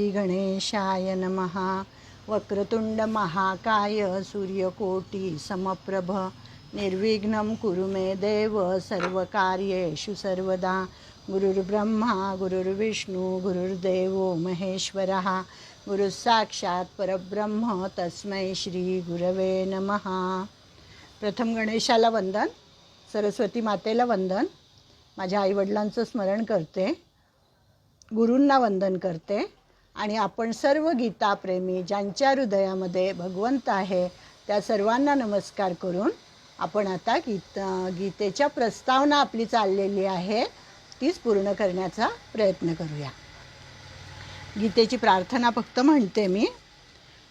श्री गणेशाय नमः। वक्रतुंड महाकाय सूर्यकोटि समप्रभ निर्विघ्नं कुरु मे देव सर्वकार्येषु सर्वदा। गुरुर्ब्रह्मा गुरुर्विष्णू गुरुर्देवो महेश्वरः गुरुस्साक्षात् परब्रह्म तस्मै श्री गुरवे नमः। प्रथम गणेशाला वंदन, सरस्वती मातेला वंदन, माझ्या आईवडिलांचं स्मरण करते, गुरूंना वंदन करते आणि आपण सर्व गीताप्रेमी ज्यांच्या हृदयामध्ये भगवंत आहे त्या सर्वांना नमस्कार करून आपण आता गीतेच्या प्रस्तावना आपली चाललेली आहे तीच पूर्ण करण्याचा प्रयत्न करूया। गीतेची प्रार्थना फक्त म्हणते मी।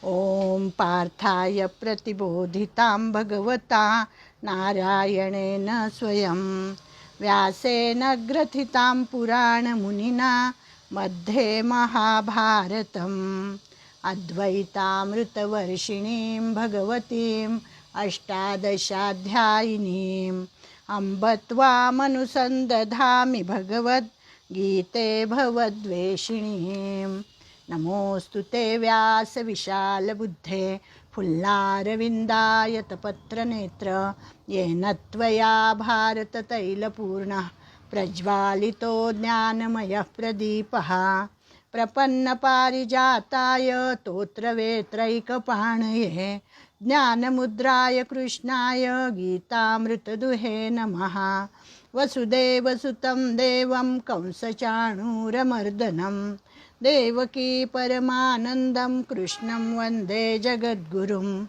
ओम पार्थाय प्रतिबोधितां भगवता नारायणेन स्वयं व्यासेन ग्रथितां पुराणमुनिना मध्ये महाभारतम् अद्वैतामृतवर्षिणीं भगवतीम् अष्टादशाध्यायिनीम् अम्ब त्वामनुसन्दधामि भगवद्गीते भवद्वेषिणीम्। नमोऽस्तु ते व्यासविशालबुद्धे फुल्लारविन्दायतपत्रनेत्र येन त्वया भारततैलपूर्णः प्रज्वालितो ज्ञानमयः प्रदीपः। प्रपन्नपारिजाताय तोत्रवेत्रैकपाणये ज्ञानमुद्राय कृष्णाय गीतामृतदुहे नमः। वसुदेवसुतं देवं कंसचाणूरमर्दनं देवकी परमानन्दं कृष्णं वन्दे जगद्गुरुं।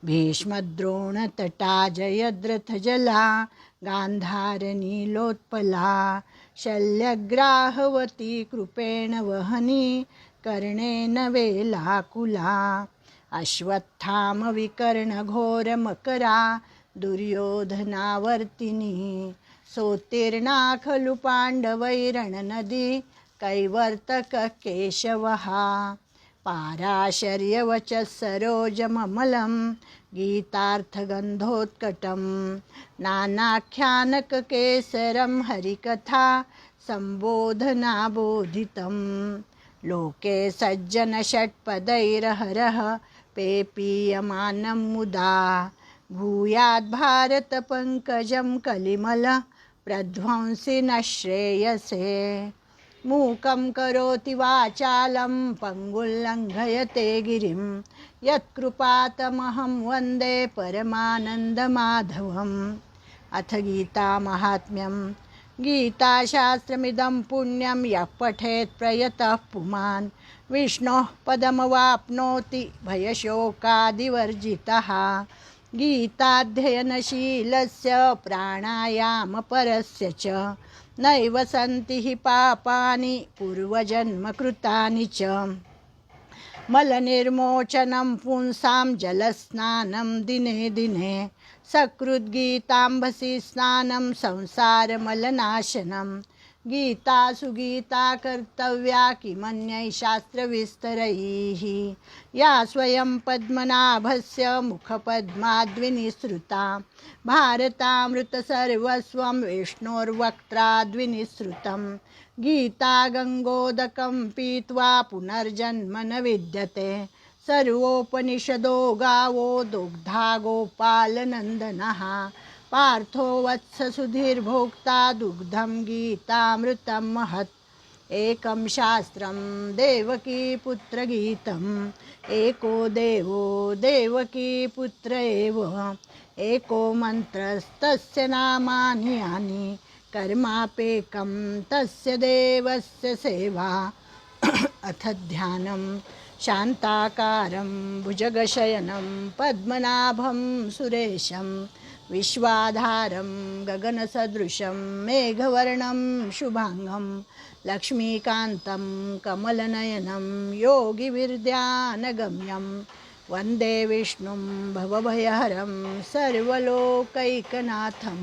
भीष्मद्रोणतटा जयद्रथजला गान्धारनीलोत्पला शल्यग्राहवती कृपेण वहनी कर्णेन वेलाकुला। अश्वत्थामविकर्णघोरमकरा दुर्योधनावर्तिनी सोत्तीर्णा खलु पाण्डवैरणनदी कैवर्तकः केशवः। पाराशर्यवचः सरोजममलं गीतार्थगन्धोत्कटं नानाख्यानककेसरं हरिकथा सम्बोधनाबोधितं। लोके सज्जनषट्पदैरहरः पेपीयमानं मुदा भूयाद्भारतपङ्कजं कलिमल प्रध्वंसिनः श्रेयसे। मूकं करोति वाचालं पङ्गुल्लङ्घयते गिरिं यत्कृपातमहं वन्दे परमानन्दमाधवम्। अथ गीतामाहात्म्यं। गीताशास्त्रमिदं पुण्यं यः पठेत् प्रयतः पुमान् विष्णोः पदमवाप्नोति भयशोकादिवर्जितः। गीताध्ययनशीलस्य प्राणायामपरस्य च नैव सन्ति हि पापानि पूर्वजन्मकृतानि च। मलनिर्मोचनं पुंसां जलस्नानं दिने दिने सकृद्गीताम्भसि स्नानं संसारमलनाशनं। गीता सुगीता कर्तव्या किमन्यैः शास्त्रविस्तरैः या स्वयं पद्मनाभस्य मुखपद्माद्विनिसृता। भारतामृतसर्वस्वं विष्णोर्वक्त्राद्विनिसृतं। गीता गङ्गोदकं पीत्वा पुनर्जन्म न विद्यते। सर्वोपनिषदो गावो दुग्धा गोपालनन्दनः। पार्थो वत्ससुधीर्भोक्ता दुग्धं गीतामृतं महत्। एकं शास्त्रं देवकीपुत्रगीतम् एको देवो देवकीपुत्र एव। एको मन्त्रस्तस्य नामानि यानि कर्मापेकं तस्य देवस्य सेवा। अथ ध्यानं। शान्ताकारं भुजगशयनं पद्मनाभं सुरेशं विश्वाधारं गगनसदृशं मेघवर्णं शुभांगं लक्ष्मीकान्तं कमलनयनं योगिविद्यानगम्यं वन्दे विष्णुं भवभयहरं सर्वलोकैकनाथं।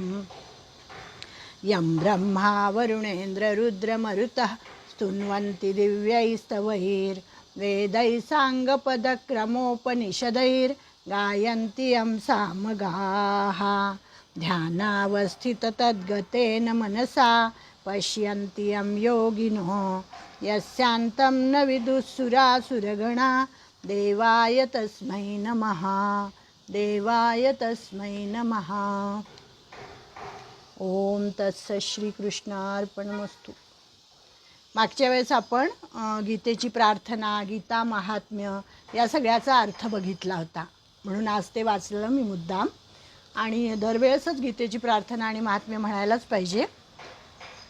यं ब्रह्मा वरुणेन्द्ररुद्रमरुतः स्तुन्वन्ति दिव्यैस्तवैर्वेदैः साङ्गपदक्रमोपनिषदैर्गायन्ति यं सामगाः। ध्यानावस्थिततद्गतेन मनसा पश्यन्ति यं योगिनो यस्यान्तं न विदुःसुरासुरगणा देवाय तस्मै नमः देवाय तस्मै नमः. ओम तत्सत् श्रीकृष्णार्पणमस्तु. मागच्या वेळेस आपण गीतेची प्रार्थना, गीता महात्म्य या सगळ्याचा अर्थ बघितला होता, म्हणून आज ते वाचलं मी मुद्दाम. आणि दरवेळेसच गीतेची प्रार्थना आणि महात्म्य म्हणायलाच पाहिजे.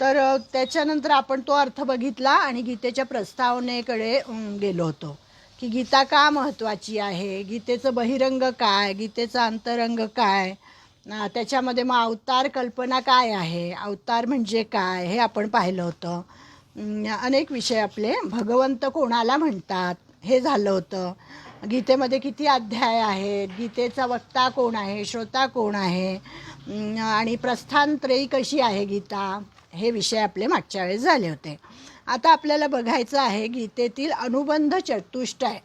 तर त्याच्यानंतर आपण तो अर्थ बघितला आणि गीतेच्या प्रस्तावनेकडे गेलो होतो की गीता का महत्त्वाची आहे, गीतेचं बहिरंग काय, भगीतेचं अंतरंग काय, त्याच्यामध्ये मग अवतार कल्पना काय आहे, अवतार म्हणजे काय हे आपण पाहिलं होतं. अनेक विषय आपले, भगवंत कोणाला म्हणतात हे झालं होतं. गीतेमध्ये किती अध्याय आहेत, गीतेचा वक्ता कोण आहे, श्रोता कोण आहे, आणि प्रस्थानत्रयी कशी आहे गीता, हे विषय आपले मागच्या वेळेस झाले होते. आता आपल्याला बघायचं आहे गीतेतील अनुबंध चतुष्टय.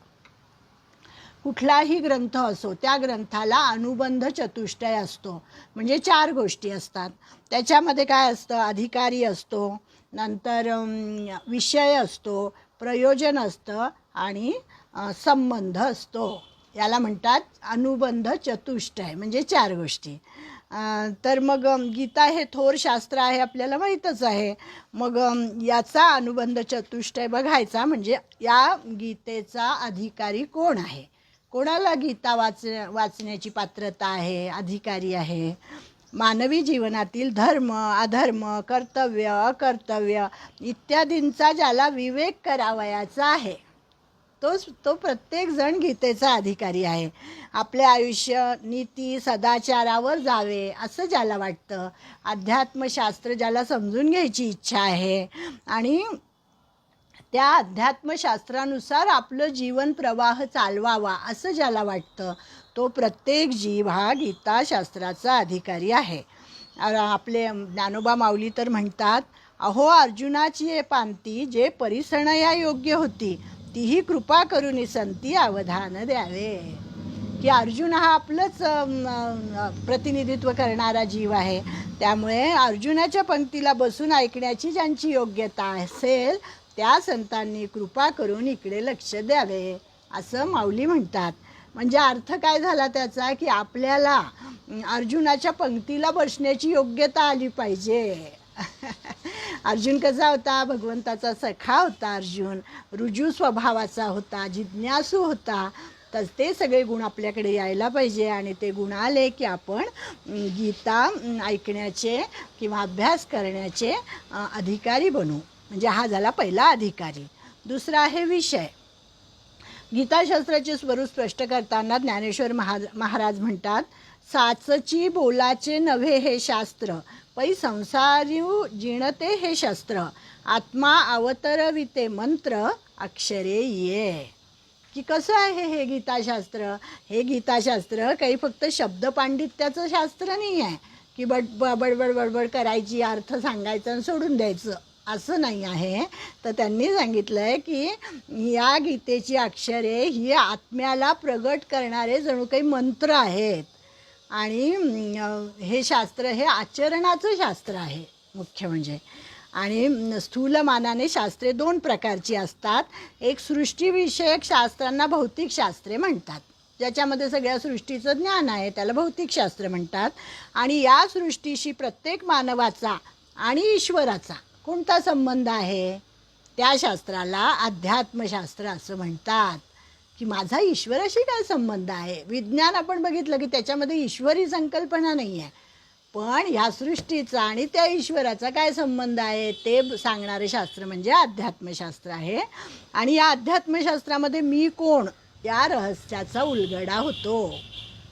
कुठलाही ग्रंथ असो त्या ग्रंथाला अनुबंध चतुष्टय असतो, म्हणजे 4 गोष्टी असतात. त्याच्यामध्ये काय असतं, अधिकारी असतो, नंतर विषय असतो, प्रयोजन असतं आणि संबंध असतो. याला म्हणतात अनुबंध चतुष्टय, म्हणजे 4 गोष्टी. तर मग गीता हे थोर शास्त्र आहे आपल्याला माहीतच आहे. मग याचा अनुबंध चतुष्टय बघायचा, म्हणजे या गीतेचा अधिकारी कोण आहे, कोणाला गीता वाचण्याची पात्रता आहे, अधिकारी आहे. मानवी जीवनातील धर्म, अधर्म, कर्तव्य, अकर्तव्य इत्यादींचा ज्याला विवेक करावयाचा आहे तो प्रत्येकजण गीतेचा अधिकारी आहे. आपले आयुष्य नीती सदाचारावर जावे असं ज्याला वाटतं, अध्यात्मशास्त्र ज्याला समजून घ्यायची इच्छा आहे आणि त्या अध्यात्मशास्त्रानुसार आपलं जीवन प्रवाह चालवावा असं ज्याला वाटतं, तो प्रत्येक जीव हा गीताशास्त्राचा अधिकारी आहे. आपले ज्ञानोबा माऊली तर म्हणतात, अहो अर्जुनाची ये पांती जे परिसणया योग्य होती, तीही कृपा करून संती अवधान द्यावे. की अर्जुन हा आपलंच प्रतिनिधित्व करणारा जीव आहे, त्यामुळे अर्जुनाच्या पंक्तीला बसून ऐकण्याची ज्यांची योग्यता असेल त्या संतांनी कृपा करून इकडे लक्ष द्यावे असं माऊली म्हणतात. म्हणजे अर्थ काय झाला त्याचा, की आपल्याला अर्जुनाच्या पंक्तीला बसण्याची योग्यता आली पाहिजे. अर्जुन कसा होता, भगवंताचा सखा होता. अर्जुन रुजू स्वभावाचा होता, जिज्ञासू होता. तर ते सगळे गुण आपल्याकडे यायला पाहिजे आणि ते गुण आले की आपण गीता ऐकण्याचे किंवा अभ्यास करण्याचे अधिकारी बनू. म्हणजे हा झाला पहिला अधिकारी. दुसरा आहे विषय. गीताशास्त्राचे स्वरूप स्पष्ट करताना ज्ञानेश्वर महाराज म्हणतात, साचची बोलाचे नव्हे हे शास्त्र, पै संसारीव जिणते हे शस्त्र, आत्मा अवतरविते मंत्र, अक्षरे ये. की कसं आहे हे गीताशास्त्र, हे गीताशास्त्र काही फक्त शब्द पांडित्याचं शास्त्र नाही आहे की बडबड करायची, अर्थ सांगायचं आणि सोडून द्यायचं, असं नाही आहे. तर त्यांनी सांगितलं आहे की या गीतेची अक्षरे ही आत्म्याला प्रगट करणारे जणू काही मंत्र आहेत आणि हे शास्त्र हे आचरणाचं शास्त्र आहे मुख्य म्हणजे. आणि स्थूलमानाने शास्त्रे 2 प्रकारची असतात. एक सृष्टीविषयक शास्त्रांना भौतिकशास्त्रे म्हणतात, ज्याच्यामध्ये सगळ्या सृष्टीचं ज्ञान आहे त्याला भौतिकशास्त्र म्हणतात. आणि या सृष्टीशी प्रत्येक मानवाचा आणि ईश्वराचा कोणता संबंध आहे, त्या शास्त्राला अध्यात्मशास्त्र असं म्हणतात. की माझा ईश्वराशी काय संबंध आहे. विज्ञान आपण बघितलं की त्याच्यामध्ये ईश्वरी संकल्पना नाही आहे, पण ह्या सृष्टीचा आणि त्या ईश्वराचा काय संबंध आहे ते सांगणारे शास्त्र म्हणजे अध्यात्मशास्त्र आहे. आणि या अध्यात्मशास्त्रामध्ये मी कोण या रहस्याचा उलगडा होतो.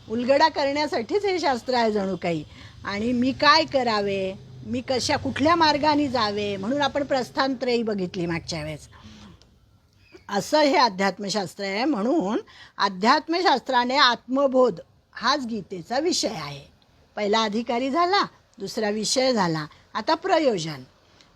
उलगडा करण्यासाठीच हे शास्त्र आहे जणू काही. आणि मी काय करावे, मी कुठल्या मार्गाने जावे, म्हणून आपण प्रस्थानत्रयी बघितली मागच्या वेळेस. असं हे अध्यात्मशास्त्र आहे. म्हणून अध्यात्मशास्त्राने आत्मबोध हाच गीतेचा विषय आहे. पहिला अधिकारी झाला, दुसरा विषय झाला. आता प्रयोजन.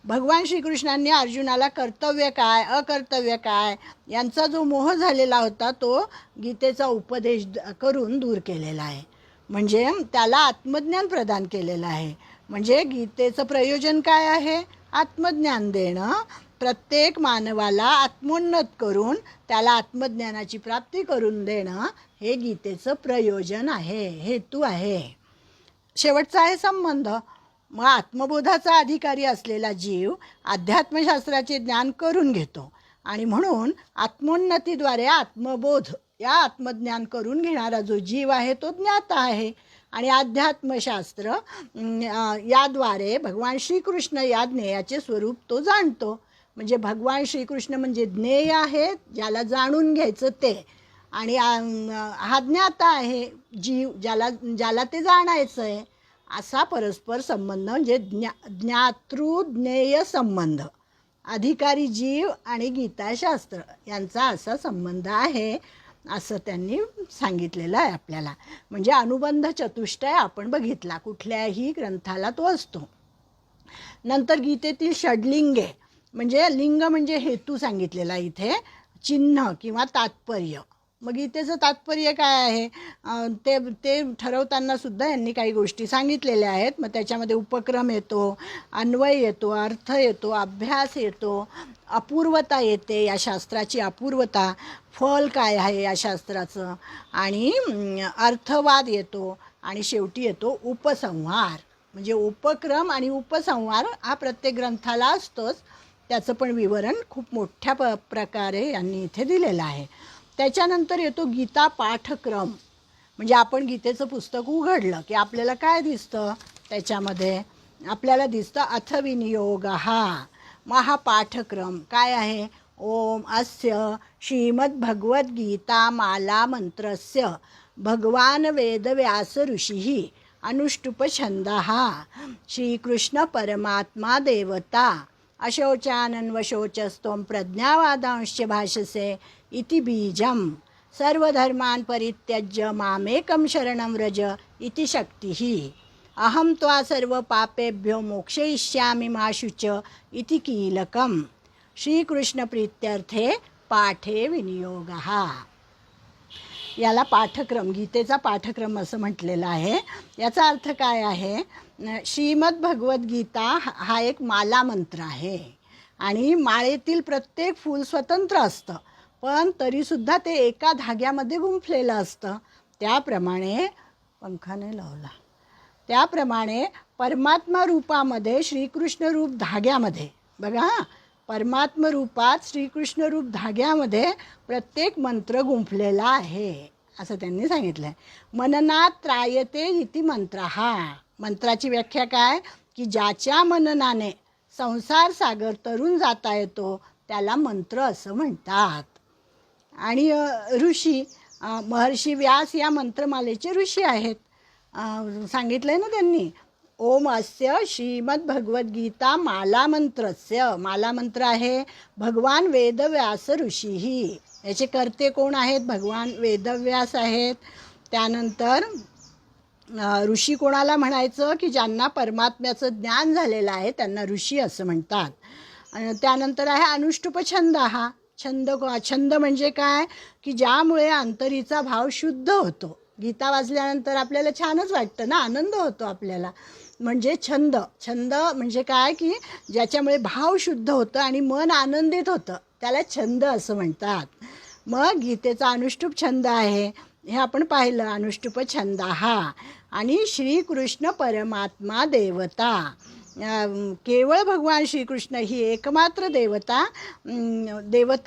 भगवान श्रीकृष्णांनी अर्जुनाला कर्तव्य काय अकर्तव्य काय यांचा जो मोह झालेला होता तो गीतेचा उपदेश करून दूर केलेला आहे. म्हणजे त्याला आत्मज्ञान प्रदान केलेलं आहे. म्हणजे गीतेचं प्रयोजन काय आहे, आत्मज्ञान देणं. प्रत्येक मानवाला आत्मोन्नत करून त्याला आत्मज्ञानाची प्राप्ती करून देणं हे गीतेचं प्रयोजन आहे, हेतू आहे. शेवटचा आहे संबंध. मग आत्मबोधाचा अधिकारी असलेला जीव अध्यात्मशास्त्राचे ज्ञान करून घेतो आणि म्हणून आत्मोन्नतीद्वारे आत्मबोध या आत्मज्ञान करून घेणारा जो जीव आहे तो ज्ञाता आहे. आणि अध्यात्मशास्त्र याद्वारे भगवान श्रीकृष्ण या ज्ञेयाचे स्वरूप तो जाणतो. म्हणजे भगवान श्रीकृष्ण म्हणजे ज्ञेय आहे, ज्याला जाणून घ्यायचं ते, आणि हा ज्ञाता आहे जीव, ज्याला ते जाणायचं आहे. असा परस्पर संबंध म्हणजे ज्ञातृज्ञेय संबंध, अधिकारी जीव आणि गीताशास्त्र यांचा असा संबंध आहे असं त्यांनी सांगितलेलं आहे आपल्याला. म्हणजे अनुबंध चतुष्टय आपण बघितला, कुठल्याही ग्रंथाला तो असतो. नंतर गीतेतील षड्लिंगे म्हणजे लिंग म्हणजे हेतू सांगितलेला इथे, चिन्ह किंवा तात्पर्य. मग गीतेचं तात्पर्य काय आहे ते ठरवताना सुद्धा यांनी काही गोष्टी सांगितलेल्या आहेत. मग त्याच्यामध्ये उपक्रम येतो, अन्वय येतो, अर्थ येतो, अभ्यास येतो, अपूर्वता येते, या शास्त्राची अपूर्वता, फल काय आहे या शास्त्राचं, आणि अर्थवाद येतो, आणि शेवटी येतो उपसंहार. म्हणजे उपक्रम आणि उपसंहार हा प्रत्येक ग्रंथाला असतोच, त्याचं पण विवरण खूप मोठ्या प्रकारे यांनी इथे दिलेलं आहे. त्याच्यानंतर येतो गीता पाठक्रम. म्हणजे आपण गीतेचं पुस्तक उघडलं की आपल्याला काय दिसतं, त्याच्यामध्ये आपल्याला दिसतं अथविनियोग हा. मग हा पाठक्रम काय आहे, ओम अस्य श्रीमद्भगवद्गीता माला मंत्रस्य भगवान वेदव्यास ऋषी अनुष्टुप छंदः श्रीकृष्ण परमात्मा देवता अशोचानन्वशोचस्त्वं प्रज्ञावादांश्च भाषसे इति बीजं सर्वधर्मान् परित्यज्य मामेकं शरणं व्रज इति शक्तिः अहं त्वा सर्वपापेभ्यो मोक्षयिष्यामि मा शुच इति कीलकं श्रीकृष्णप्रीत्यर्थे पाठे विनियोगः. याला पाठक्रम, गीतेचा पाठक्रम असं म्हटलेलं आहे. याचा अर्थ काय आहे, श्रीमद भगवद्गीता हा एक माला मंत्र आहे आणि माळेतील प्रत्येक फूल स्वतंत्र असतं, पण तरीसुद्धा ते एका धाग्यामध्ये गुंफलेलं असतं. त्याप्रमाणे पंखाने लावला, त्याप्रमाणे परमात्मा रूपामध्ये श्रीकृष्ण रूप धाग्यामध्ये बघा, परमात्म रूपात श्रीकृष्ण रूप धाग्यामध्ये प्रत्येक मंत्र गुंफलेला आहे असं त्यांनी सांगितलं आहे. मननात त्रायते इति मंत्र. हा मंत्राची व्याख्या काय की ज्याच्या मननाने संसार सागर तरून जाता येतो त्याला मंत्र असं म्हणतात. आणि ऋषी महर्षी व्यास या मंत्रमालेचे ऋषी आहेत. सांगितलं आहे ना त्यांनी, ओम अस्य श्रीमद्भगवद्गीता माला मंत्रस्य. माला मंत्र आहे भगवान वेदव्यास ऋषीही. याचे कर्ते कोण आहेत, भगवान वेदव्यास आहेत. त्यानंतर ऋषी कोणाला म्हणायचं की ज्यांना परमात्म्याचं ज्ञान झालेलं आहे त्यांना ऋषी असं म्हणतात. त्यानंतर आहे अनुष्टुप छंद. हा छंद म्हणजे काय की ज्यामुळे अंतरीचा भाव शुद्ध होतो. गीता वाचल्यानंतर आपल्याला छानच वाटतं ना, आनंद होतो आपल्याला. म्हणजे छंद म्हणजे काय की ज्याच्यामुळे भाव शुद्ध होतं आणि मन आनंदित होतं त्याला छंद असं म्हणतात. मग गीतेचा अनुष्टुप छंद आहे हे आपण पाहिलं, अनुष्टुप छंद हा. आणि श्रीकृष्ण परमात्मा देवता, केवळ भगवान श्रीकृष्ण ही एकमात्र देवता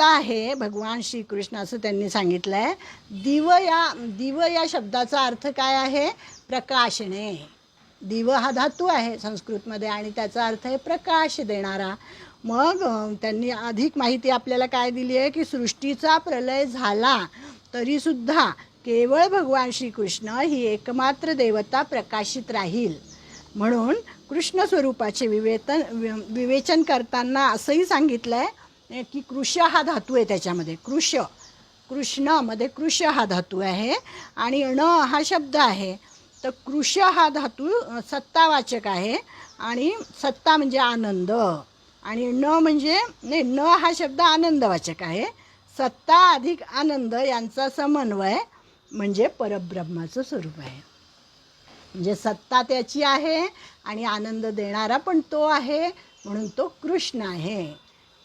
आहे भगवान श्रीकृष्ण असं त्यांनी सांगितलं आहे. दिव या शब्दाचा अर्थ काय आहे, प्रकाशने. दिव हा धातू आहे संस्कृतमध्ये आणि त्याचा अर्थ आहे प्रकाश देणारा. मग त्यांनी अधिक माहिती आपल्याला काय दिली आहे की सृष्टीचा प्रलय झाला तरीसुद्धा केवळ भगवान श्रीकृष्ण ही एकमात्र देवता प्रकाशित राहील. म्हणून कृष्ण स्वरूपाचे विवेचन करताना असंही सांगितलं आहे की कृष हा धातू आहे त्याच्यामध्ये. कृष्णामध्ये कृष हा धातू आहे आणि ण हा शब्द आहे. तर कृष हा धातू सत्तावाचक आहे आणि सत्ता म्हणजे आनंद, आणि न हा शब्द आनंदवाचक आहे. सत्ता अधिक आनंद यांचा समन्वय म्हणजे परब्रह्माचं स्वरूप आहे. म्हणजे सत्ता त्याची आहे आणि आनंद देणारा पण तो आहे, म्हणून तो कृष्ण आहे.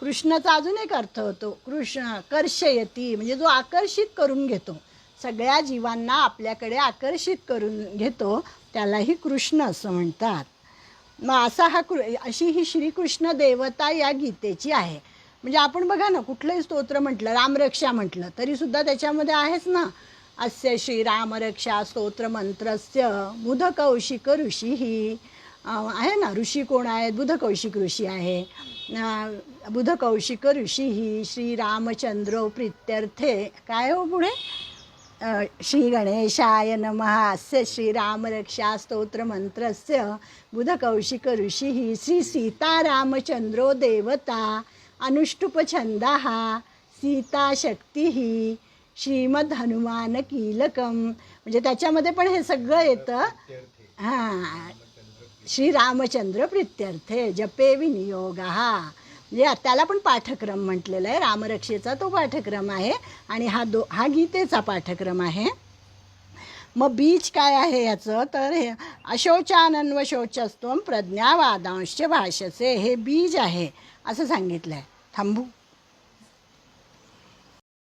कृष्णाचा अजून एक अर्थ होतो, कृष्ण कर्षयती, म्हणजे जो आकर्षित करून घेतो, सगळ्या जीवांना आपल्याकडे आकर्षित करून घेतो, त्यालाही कृष्ण असं म्हणतात. मग असा अशी ही श्रीकृष्ण देवता या गीतेची आहे. म्हणजे आपण बघा ना, कुठलंही स्तोत्र म्हटलं, रामरक्षा म्हटलं तरीसुद्धा त्याच्यामध्ये आहेच ना, अस्य श्रीरामरक्षा स्तोत्र मंत्रस्य बुधकौशिक ऋषी ही आहे ना. ऋषी कोण आहेत? बुधकौशिक ऋषी आहे. बुधकौशिक ऋषी ही श्रीरामचंद्र प्रीत्यर्थे काय हो पुढे, श्री गणेशाय नमः अस्य श्रीरामरक्षा स्तोत्र मंत्रस्य बुधकौशिक ऋषी ही श्री सीतारामचंद्रो देवता अनुष्टुप छंदः सीता शक्ती ही श्रीमद हनुमान कीलकम. म्हणजे त्याच्यामध्ये पण हे सगळं येतं. हां, श्रीरामचंद्र प्रीत्यर्थे जपे विनियोग हा, म्हणजे त्याला पण पाठक्रम म्हटलेला आहे. रामरक्षेचा तो पाठक्रम आहे आणि हा गीतेचा पाठक्रम आहे. मग बीज काय आहे याचं, तर हे अशोचानन्व शोचस्त्वं प्रज्ञावादांश्च भाषसे, हे बीज आहे असं सांगितलं आहे. थांबू.